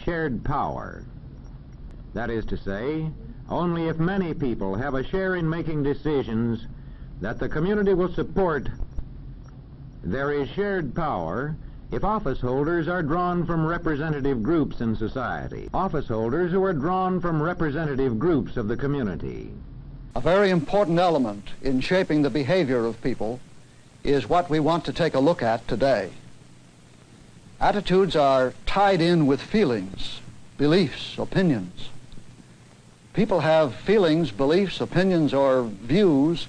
shared power. That is to say, only if many people have a share in making decisions that the community will support, there is shared power if office holders are drawn from representative groups in society, office holders who are drawn from representative groups of the community. A very important element in shaping the behavior of people is what we want to take a look at today. Attitudes are tied in with feelings, beliefs, opinions. People have feelings, beliefs, opinions, or views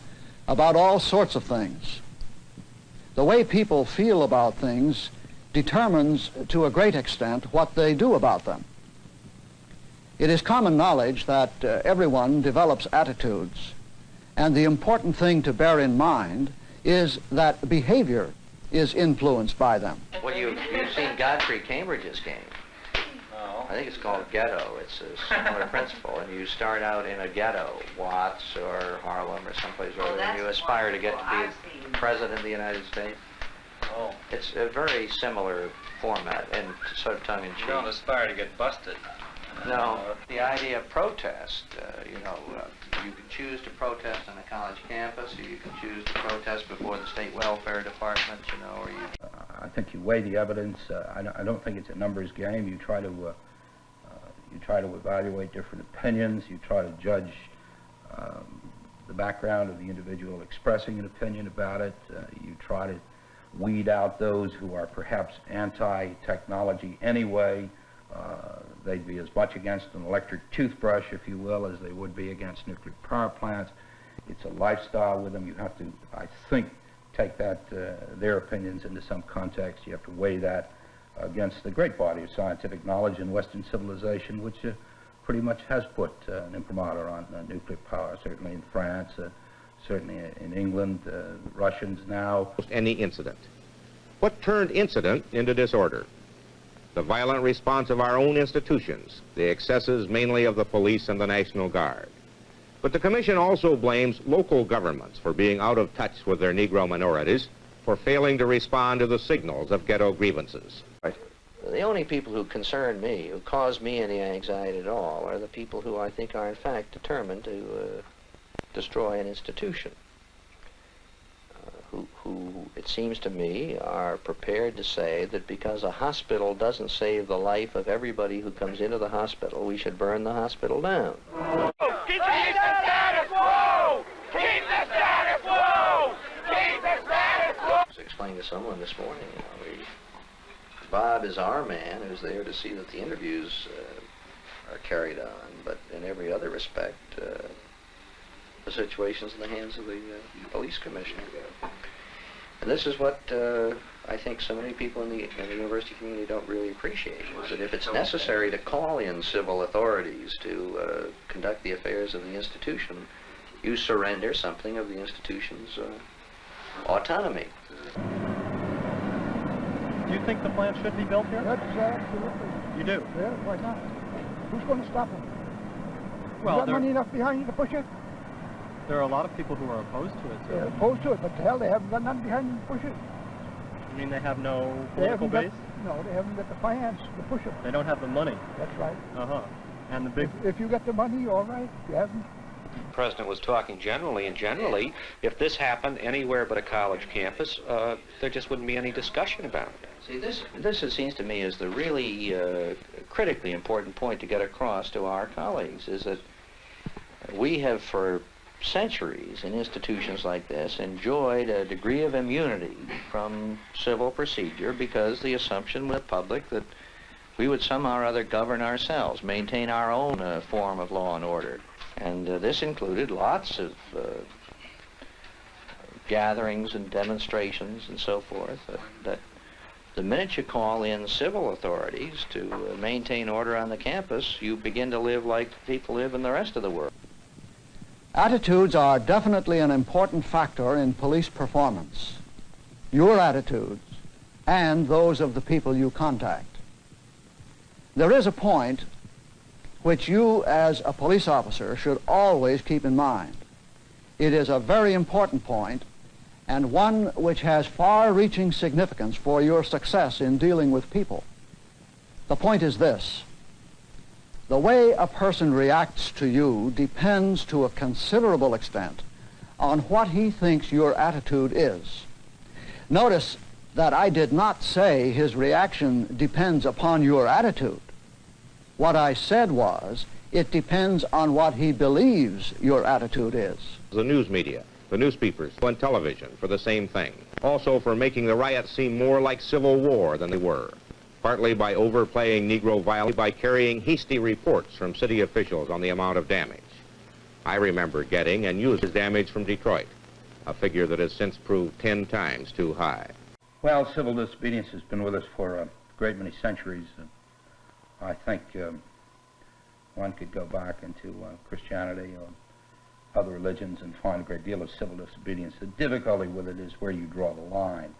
about all sorts of things. The way people feel about things determines, to a great extent, what they do about them. It is common knowledge that everyone develops attitudes, and the important thing to bear in mind is that behavior is influenced by them. Well, you've seen Godfrey Cambridge's game. No. I think it's called Ghetto. It's a similar principle, and you start out in a ghetto, Watts or Harlem or someplace or other, and you aspire to get to be president of the United States. Oh. It's a very similar format and sort of tongue-in-cheek. You don't aspire to get busted. No, the idea of protest, you can choose to protest on a college campus, or you can choose to protest before the state welfare department, or you... I think you weigh the evidence. I don't think it's a numbers game. You try to evaluate different opinions. You try to judge the background of the individual expressing an opinion about it. You try to weed out those who are perhaps anti-technology anyway. They'd be as much against an electric toothbrush, if you will, as they would be against nuclear power plants. It's a lifestyle with them. You have to, I think, take that, their opinions into some context. You have to weigh that against the great body of scientific knowledge in Western civilization, which pretty much has put an imprimatur on nuclear power, certainly in France, certainly in England, Russians now. Any incident. What turned incident into disorder? The violent response of our own institutions, the excesses mainly of the police and the National Guard. But the Commission also blames local governments for being out of touch with their Negro minorities, for failing to respond to the signals of ghetto grievances. The only people who concern me, who cause me any anxiety at all, are the people who I think are in fact determined to destroy an institution. Who, it seems to me, are prepared to say that because a hospital doesn't save the life of everybody who comes into the hospital, we should burn the hospital down. Keep the status quo! Keep the status quo! Keep the status quo! I was explaining to someone this morning, Bob is our man who's there to see that the interviews are carried on, but in every other respect, the situation's in the hands of the police commissioner. And this is what I think so many people in the university community don't really appreciate, is that if it's necessary to call in civil authorities to conduct the affairs of the institution, you surrender something of the institution's autonomy. Do you think the plant should be built here? That's absolutely. You do? Yeah, why not? Who's going to stop them? Well, you got money enough behind you to push it? There are a lot of people who are opposed to it, sir. They're opposed to it, but to hell, they haven't got nothing behind them to push it. You mean they have no political base? No, they haven't got the finance to push it. They don't have the money. That's right. Uh-huh. And the big... If you got the money, all right. If you haven't... The President was talking generally, and generally, if this happened anywhere but a college campus, there just wouldn't be any discussion about it. See, this it seems to me is the really critically important point to get across to our colleagues, is that we have for centuries in institutions like this enjoyed a degree of immunity from civil procedure because the assumption with the public that we would somehow or other govern ourselves, maintain our own form of law and order. And this included lots of gatherings and demonstrations and so forth, that the minute you call in civil authorities to maintain order on the campus, you begin to live like people live in the rest of the world. Attitudes are definitely an important factor in police performance. Your attitudes and those of the people you contact. There is a point which you as a police officer should always keep in mind. It is a very important point, and one which has far-reaching significance for your success in dealing with people. The point is this: The way a person reacts to you depends to a considerable extent on what he thinks your attitude is. Notice that I did not say his reaction depends upon your attitude. What I said was, it depends on what he believes your attitude is. The news media, the newspapers, and television for the same thing. Also for making the riots seem more like civil war than they were. Partly by overplaying Negro violence, by carrying hasty reports from city officials on the amount of damage. I remember getting and used damage from Detroit, a figure that has since proved 10 times too high. Well, civil disobedience has been with us for a great many centuries. I think one could go back into Christianity or other religions and find a great deal of civil disobedience. The difficulty with it is where you draw the line.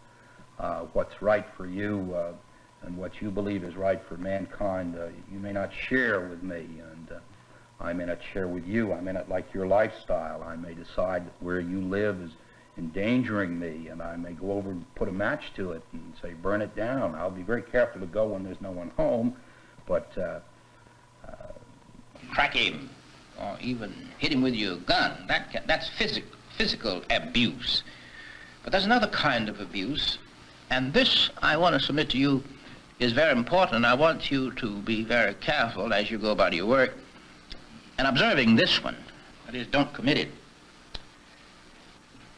What's right for you and what you believe is right for mankind, you may not share with me, and I may not share with you. I may not like your lifestyle. I may decide that where you live is endangering me, and I may go over and put a match to it and say, burn it down. I'll be very careful to go when there's no one home, but crack him, or even hit him with your gun. That's physical abuse. But there's another kind of abuse, and this, I want to submit to you, is very important. I want you to be very careful as you go about your work and observing this one. That is, don't commit it.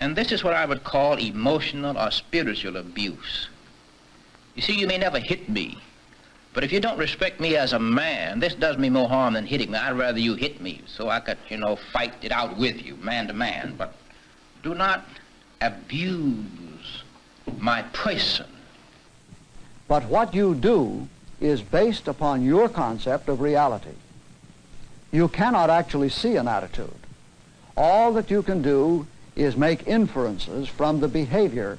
And this is what I would call emotional or spiritual abuse. You see, you may never hit me, but if you don't respect me as a man, this does me more harm than hitting me. I'd rather you hit me so I could, fight it out with you, man to man. But do not abuse my person. But what you do is based upon your concept of reality. You cannot actually see an attitude. All that you can do is make inferences from the behavior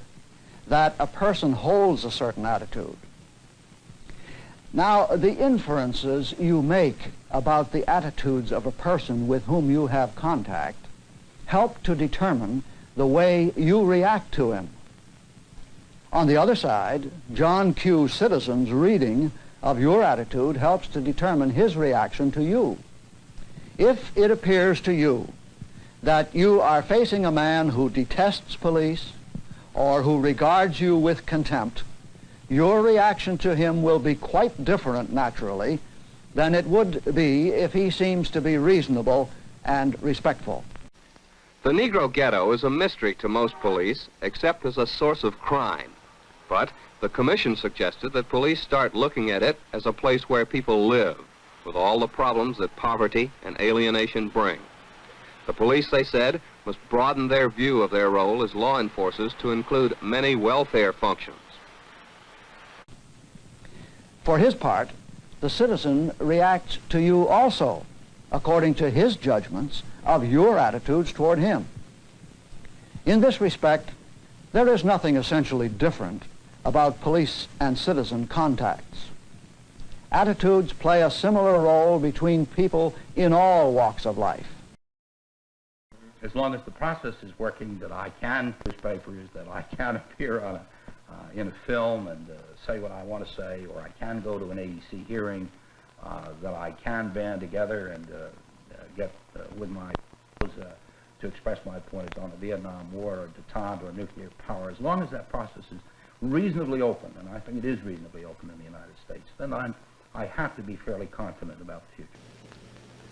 that a person holds a certain attitude. Now, the inferences you make about the attitudes of a person with whom you have contact help to determine the way you react to him. On the other side, John Q. Citizen's reading of your attitude helps to determine his reaction to you. If it appears to you that you are facing a man who detests police or who regards you with contempt, your reaction to him will be quite different, naturally, than it would be if he seems to be reasonable and respectful. The Negro ghetto is a mystery to most police, except as a source of crime. But the Commission suggested that police start looking at it as a place where people live, with all the problems that poverty and alienation bring. The police, they said, must broaden their view of their role as law enforcers to include many welfare functions. For his part, the citizen reacts to you also, according to his judgments of your attitudes toward him. In this respect, there is nothing essentially different about police and citizen contacts. Attitudes play a similar role between people in all walks of life. As long as the process is working, that I can newspapers, that I can appear on in a film and say what I want to say, or I can go to an AEC hearing, that I can band together and get with my to express my points on the Vietnam War or detente or nuclear power. As long as that process is reasonably open, and I think it is reasonably open in the United States, then I have to be fairly confident about the future.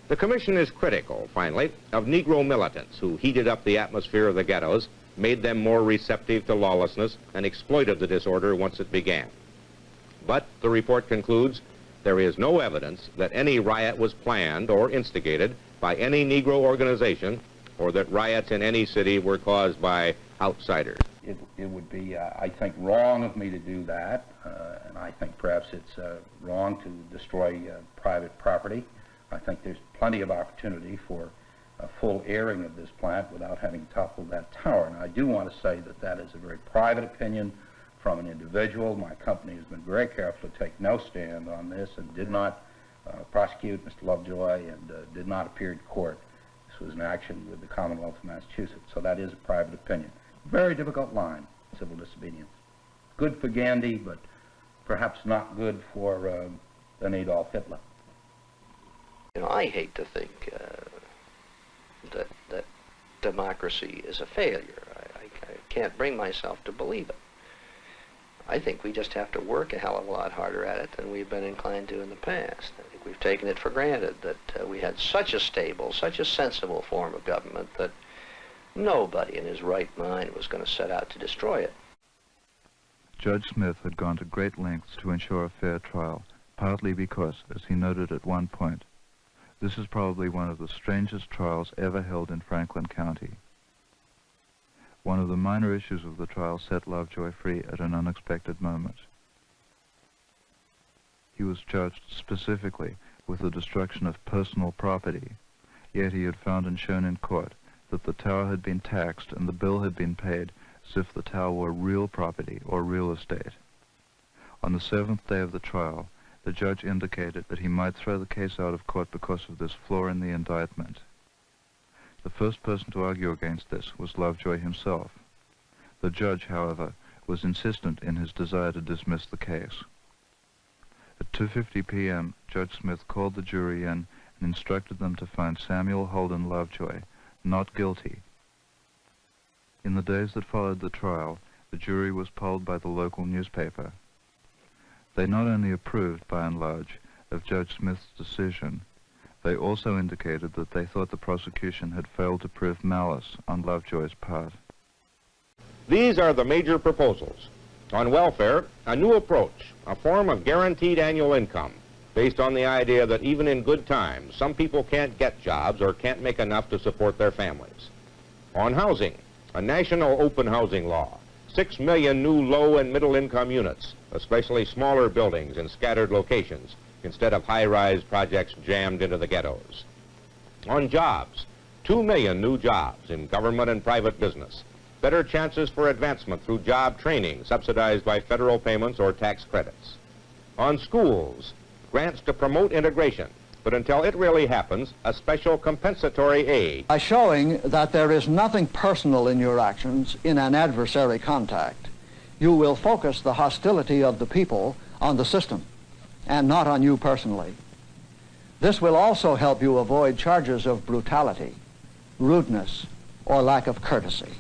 The Commission is critical, finally, of Negro militants who heated up the atmosphere of the ghettos, made them more receptive to lawlessness, and exploited the disorder once it began. But the report concludes there is no evidence that any riot was planned or instigated by any Negro organization, or that riots in any city were caused by outsiders. It would be, I think, wrong of me to do that, and I think perhaps it's wrong to destroy private property. I think there's plenty of opportunity for a full airing of this plant without having toppled that tower. And I do want to say that that is a very private opinion from an individual. My company has been very careful to take no stand on this and did not prosecute Mr. Lovejoy and did not appear in court. This was an action with the Commonwealth of Massachusetts, so that is a private opinion. Very difficult line, civil disobedience. Good for Gandhi, but perhaps not good for an Adolf Hitler. You know, I hate to think that democracy is a failure. I can't bring myself to believe it. I think we just have to work a hell of a lot harder at it than we've been inclined to in the past. I think we've taken it for granted that we had such a stable, such a sensible form of government that nobody in his right mind was going to set out to destroy it. Judge Smith had gone to great lengths to ensure a fair trial, partly because, as he noted at one point, this is probably one of the strangest trials ever held in Franklin County. One of the minor issues of the trial set Lovejoy free at an unexpected moment. He was charged specifically with the destruction of personal property, yet he had found and shown in court that the tower had been taxed and the bill had been paid as if the tower were real property or real estate. On the 7th day of the trial, the judge indicated that he might throw the case out of court because of this flaw in the indictment. The first person to argue against this was Lovejoy himself. The judge, however, was insistent in his desire to dismiss the case. At 2:50 p.m., Judge Smith called the jury in and instructed them to find Samuel Holden Lovejoy not guilty. In the days that followed the trial, the jury was polled by the local newspaper. They not only approved, by and large, of Judge Smith's decision, they also indicated that they thought the prosecution had failed to prove malice on Lovejoy's part. These are the major proposals. On welfare, a new approach, a form of guaranteed annual income, based on the idea that even in good times, some people can't get jobs or can't make enough to support their families. On housing, a national open housing law, 6 million new low and middle income units, especially smaller buildings in scattered locations, instead of high-rise projects jammed into the ghettos. On jobs, 2 million new jobs in government and private business, better chances for advancement through job training subsidized by federal payments or tax credits. On schools, grants to promote integration, but until it really happens, a special compensatory aid. By showing that there is nothing personal in your actions in an adversary contact, you will focus the hostility of the people on the system and not on you personally. This will also help you avoid charges of brutality, rudeness, or lack of courtesy.